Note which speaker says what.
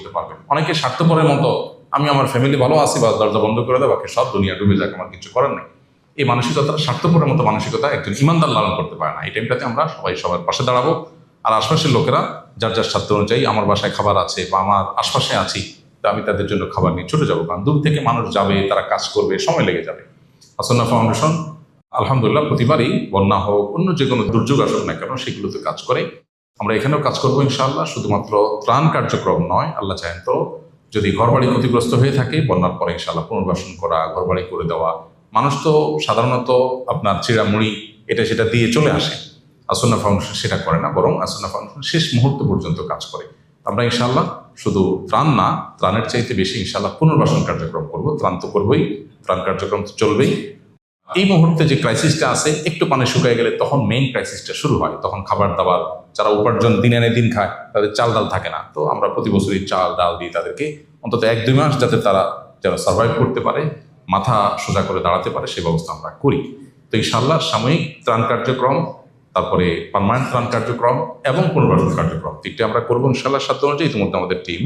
Speaker 1: করতে পারবেন। অনেকে স্বার্থপরের মতো আমি আমার ফ্যামিলি ভালো আছি বা দরজা বন্ধ করে দেবো, সব দুনিয়া ডুবে যাক, আমার কিছু করার নেই, এই মানসিকতাটা, স্বার্থপরের মতো মানসিকতা একজন ইমানদার লালন করতে পারে না। এই টাইমটাতে আমরা সবাই সবার পাশে দাঁড়াবো, আর আশপাশের লোকেরা যার যার স্বার্থ অনুযায়ী, আমার বাসায় খাবার আছে বা আমার আশপাশে আছি, তো আমি তাদের জন্য খাবার নিয়ে ছুটে যাবো, কারণ দূর থেকে মানুষ যাবে, তারা কাজ করবে, সময় লেগে যাবে। আসন্না ফাউন্ডেশন আলহামদুলিল্লাহ প্রতিবারই বন্যা হোক, অন্য যে কোনো দুর্যোগ আসুক না কেন, সেগুলোতে কাজ করে। আমরা এখানেও কাজ করবো ইনশাআল্লাহ। শুধুমাত্র ত্রাণ কার্যক্রম নয়, আল্লাহ চাহেন তো যদি ঘরবাড়ি ক্ষতিগ্রস্ত হয়ে থাকে বন্যার পরে ইনশাআল্লাহ পুনর্বাসন করা, ঘরবাড়ি করে দেওয়া। মানুষ তো সাধারণত আপনার চিড়ামুড়ি এটা সেটা দিয়ে চলে আসে, আসন্না ফাউন্ডেশন সেটা করে না, বরং আসন্না ফাউন্ডেশন শেষ মুহূর্ত পর্যন্ত কাজ করে। আমরা ইনশাআল্লাহ শুধু ত্রাণ না, ত্রাণের চাইতে বেশি ইনশাআল্লাহ পুনর্বাসন কার্যক্রম করবো। ত্রাণ তো করবোই, ত্রাণ কার্যক্রম তো চলবেই। এই মুহূর্তে যে ক্রাইসিসটা আছে, একটু পানি শুকিয়ে গেলে তখন মেইন ক্রাইসিসটা শুরু হয়। তখন খাবার দাবার, যারা উপার্জন দিন আনে দিন খায়, তাদের চাল ডাল থাকে না। তো আমরা প্রতি বছরই চাল ডাল দিই তাদেরকে, অন্তত 1-2 মাস যাতে তারা যারা সার্ভাইভ করতে পারে, মাথা সোজা করে দাঁড়াতে পারে, সে ব্যবস্থা আমরা করি। তো ইনশাআল্লাহ সাময়িক ত্রাণ কার্যক্রম, তারপরে পার্মানেন্ট ত্রাণ কার্যক্রম এবং পুনর্বাসন কার্যক্রম, তিনটে আমরা করবো ইনশাআল্লাহ সাধ্য অনুযায়ী। ইতিমধ্যে আমাদের টিম